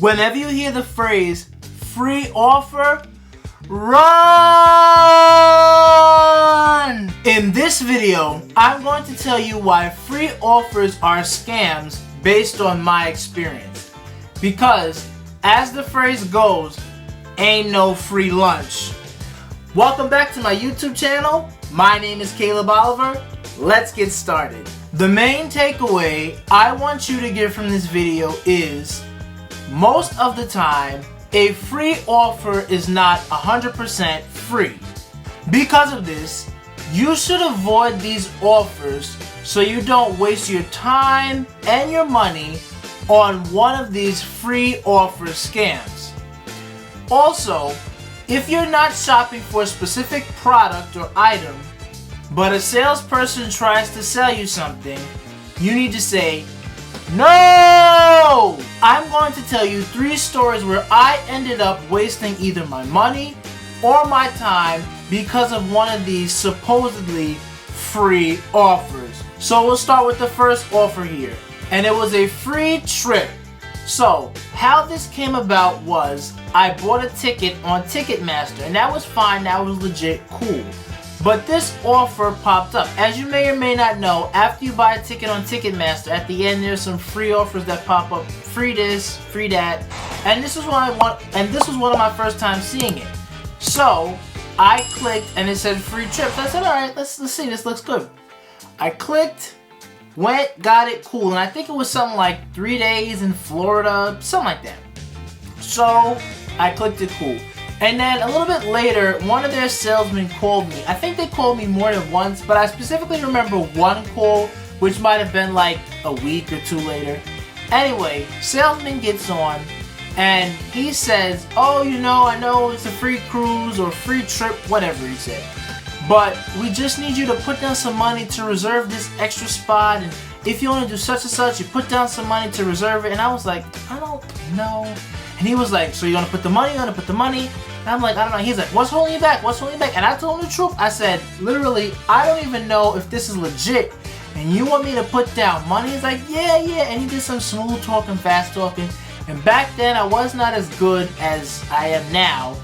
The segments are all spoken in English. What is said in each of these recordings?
Whenever you hear the phrase free offer, run! In this video, I'm going to tell you why free offers are scams based on my experience. Because, as the phrase goes, ain't no free lunch. Welcome back to my YouTube channel. My name is Caleb Oliver. Let's get started. The main takeaway I want you to get from this video is, most of the time, a free offer is not 100% free. Because of this, you should avoid these offers so you don't waste your time and your money on one of these free offer scams. Also, if you're not shopping for a specific product or item, but a salesperson tries to sell you something, you need to say, no! I'm going to tell you 3 stories where I ended up wasting either my money or my time because of one of these supposedly free offers. So we'll start with the first offer here, and it was a free trip. So how this came about was I bought a ticket on Ticketmaster, and that was fine, that was legit cool. But this offer popped up. As you may or may not know, after you buy a ticket on Ticketmaster, at the end there's some free offers that pop up. Free this, free that. And this was one of my first times seeing it. So I clicked and it said free trips. I said, alright, let's see, this looks good. I clicked, went, got it, cool. And I think it was something like 3 days in Florida, something like that. So I clicked it, cool. And then a little bit later, one of their salesmen called me. I think they called me more than once, but I specifically remember one call, which might have been like a week or 2 later. Anyway, salesman gets on, and he says, oh, you know, I know it's a free cruise or free trip, whatever he said. But we just need you to put down some money to reserve this extra spot, and if you want to do such and such, you put down some money to reserve it. And I was like, I don't know. And he was like, so you're going to put the money, you're going to put the money? And I'm like, I don't know. He's like, what's holding you back? What's holding you back? And I told him the truth. I said, literally, I don't even know if this is legit. And you want me to put down money? He's like, yeah. And he did some smooth talking, fast talking. And back then, I was not as good as I am now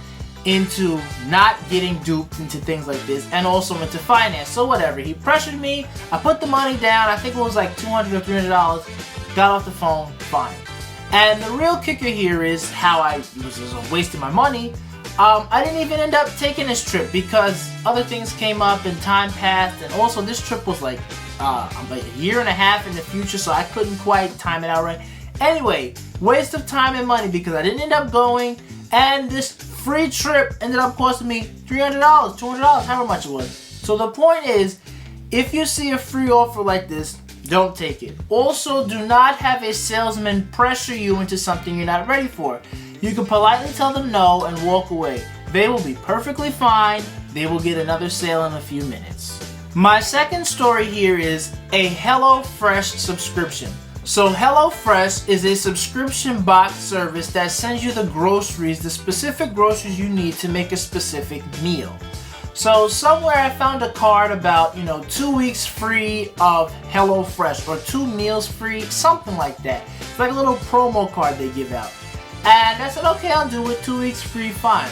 into not getting duped into things like this, and also into finance. So whatever. He pressured me. I put the money down. I think it was like $200 or $300. Got off the phone. Fine. And the real kicker here is how I was wasting my money. I didn't even end up taking this trip because other things came up and time passed, and also this trip was like a year and a half in the future, so I couldn't quite time it out right. Anyway, waste of time and money because I didn't end up going, and this free trip ended up costing me $300, $200, however much it was. So the point is, if you see a free offer like this, don't take it. Also, do not have a salesman pressure you into something you're not ready for. You can politely tell them no and walk away. They will be perfectly fine. They will get another sale in a few minutes. My second story here is a HelloFresh subscription. So HelloFresh is a subscription box service that sends you the groceries, the specific groceries you need to make a specific meal. So somewhere I found a card about, 2 weeks free of HelloFresh or 2 meals free, something like that. It's like a little promo card they give out. And I said, okay, I'll do it, 2 weeks free, fine.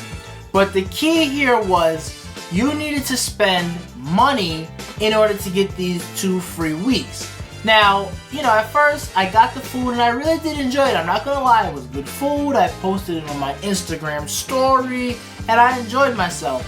But the key here was you needed to spend money in order to get these 2 free weeks. Now, at first I got the food and I really did enjoy it. I'm not gonna lie, it was good food. I posted it on my Instagram story and I enjoyed myself.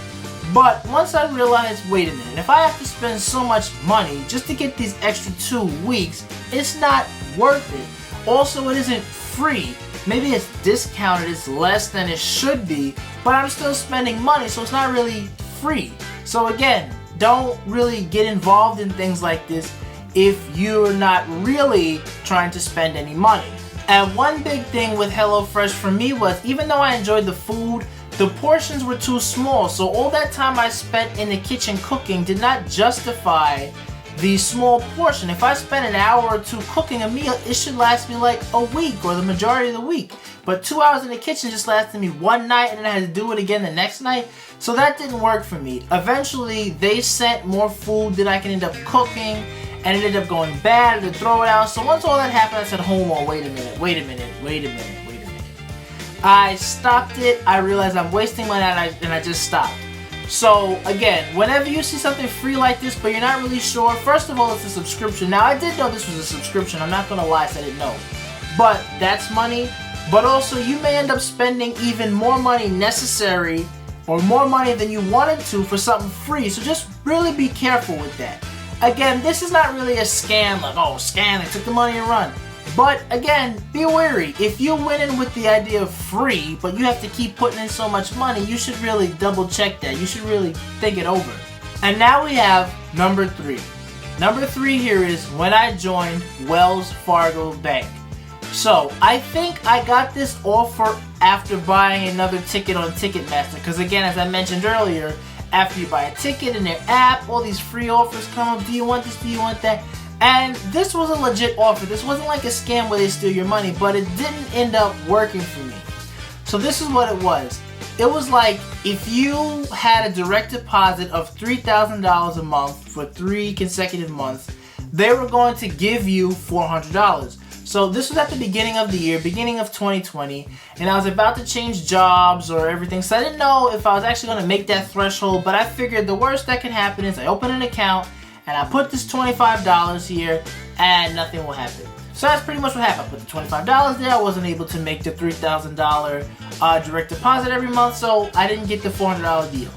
But once I realized, wait a minute, if I have to spend so much money just to get these extra 2 weeks, it's not worth it. Also, it isn't free. Maybe it's discounted, it's less than it should be, but I'm still spending money, so it's not really free. So again, don't really get involved in things like this if you're not really trying to spend any money. And one big thing with HelloFresh for me was, even though I enjoyed the food, the portions were too small, so all that time I spent in the kitchen cooking did not justify the small portion. If I spend an hour or 2 cooking a meal, it should last me like a week or the majority of the week. But 2 hours in the kitchen just lasted me one night, and then I had to do it again the next night. So that didn't work for me. Eventually, they sent more food that I can end up cooking, and it ended up going bad, to throw it out. So once all that happened, I said, hold on, wait a minute. I stopped it. I realized I'm wasting money and I just stopped. So again, whenever you see something free like this but you're not really sure, first of all, it's a subscription. Now I did know this was a subscription. I'm not gonna lie, I didn't know. But that's money. But also you may end up spending even more money necessary or more money than you wanted to for something free. So just really be careful with that. Again, this is not really a scam, like, oh, scam, they took the money and run. But again, be wary. If you went in with the idea of free, but you have to keep putting in so much money, you should really double check that. You should really think it over. And now we have number 3. Number 3 here is when I joined Wells Fargo Bank. So I think I got this offer after buying another ticket on Ticketmaster. Because again, as I mentioned earlier, after you buy a ticket in their app, all these free offers come up. Do you want this? Do you want that? And this was a legit offer. This wasn't like a scam where they steal your money, but it didn't end up working for me. So this is what it was. It was like if you had a direct deposit of $3,000 a month for 3 consecutive months, they were going to give you $400. So this was at the beginning of the year, beginning of 2020, and I was about to change jobs or everything, so I didn't know if I was actually going to make that threshold, but I figured the worst that can happen is I open an account and I put this $25 here and nothing will happen. So that's pretty much what happened. I put the $25 there. I wasn't able to make the $3,000 direct deposit every month, so I didn't get the $400 deal.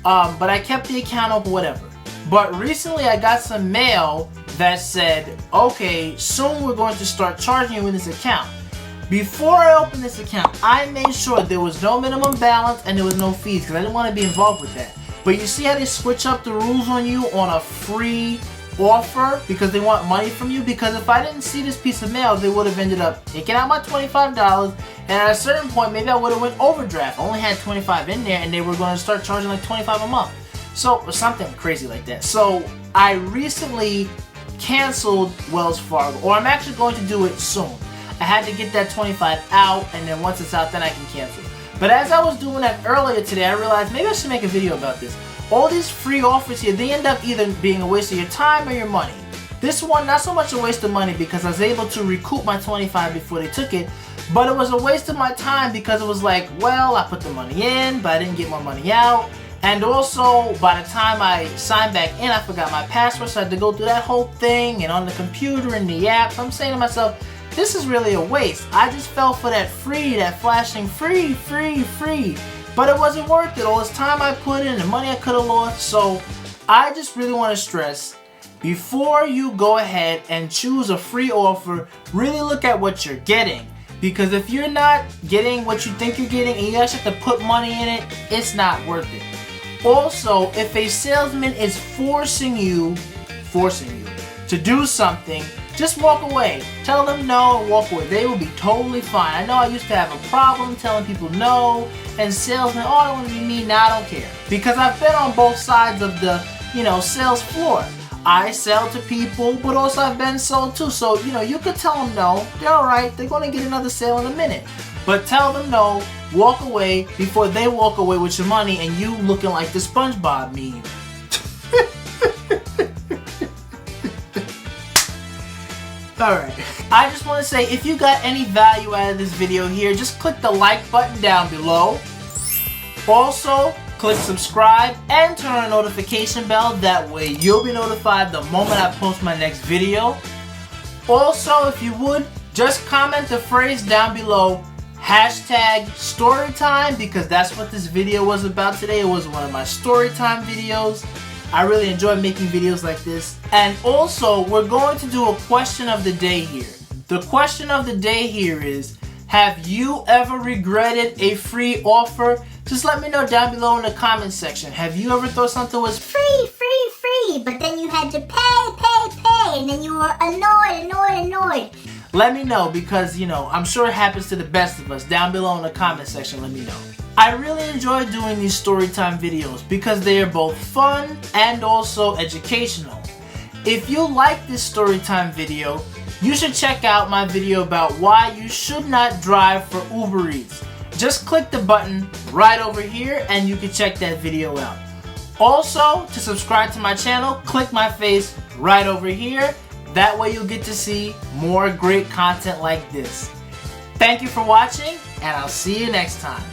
But I kept the account open, whatever. But recently I got some mail that said, okay, soon we're going to start charging you in this account. Before I opened this account, I made sure there was no minimum balance and there was no fees because I didn't want to be involved with that. But you see how they switch up the rules on you on a free offer because they want money from you? Because if I didn't see this piece of mail, they would have ended up taking out my $25, and at a certain point maybe I would have went overdraft. I only had $25 in there and they were going to start charging like $25 a month. So, or something crazy like that. So I recently canceled Wells Fargo, or I'm actually going to do it soon. I had to get that $25 out, and then once it's out, then I can cancel. But as I was doing that earlier today, I realized maybe I should make a video about this. All these free offers here, they end up either being a waste of your time or your money. This one, not so much a waste of money because I was able to recoup my $25 before they took it, but it was a waste of my time because it was like, well, I put the money in, but I didn't get my money out. And also, by the time I signed back in, I forgot my password, so I had to go through that whole thing, and on the computer and the app. So I'm saying to myself, this is really a waste. I just fell for that free, that flashing free. But it wasn't worth it. All this time I put in, the money I could have lost. So I just really want to stress, before you go ahead and choose a free offer, really look at what you're getting. Because if you're not getting what you think you're getting and you actually have to put money in it, it's not worth it. Also, if a salesman is forcing you to do something, just walk away. Tell them no and walk away. They will be totally fine. I know I used to have a problem telling people no, and salesmen, oh, I don't want to be mean. Nah, I don't care. Because I've been on both sides of the, sales floor. I sell to people, but also I've been sold too. So, you could tell them no. They're alright. They're going to get another sale in a minute. But tell them no, walk away before they walk away with your money and you looking like the SpongeBob meme. Alright, I just want to say, if you got any value out of this video here, just click the like button down below. Also, click subscribe and turn on the notification bell. That way you'll be notified the moment I post my next video. Also, if you would, just comment the phrase down below, #Storytime, because that's what this video was about today. It was one of my Storytime videos. I really enjoy making videos like this. And also, we're going to do a question of the day here. The question of the day here is, have you ever regretted a free offer? Just let me know down below in the comment section. Have you ever thought something was free, but then you had to pay, and then you were annoyed. Let me know, because, I'm sure it happens to the best of us. Down below in the comment section, let me know. I really enjoy doing these Storytime videos because they are both fun and also educational. If you like this Storytime video, you should check out my video about why you should not drive for Uber Eats. Just click the button right over here and you can check that video out. Also, to subscribe to my channel, click my face right over here. That way you'll get to see more great content like this. Thank you for watching, and I'll see you next time.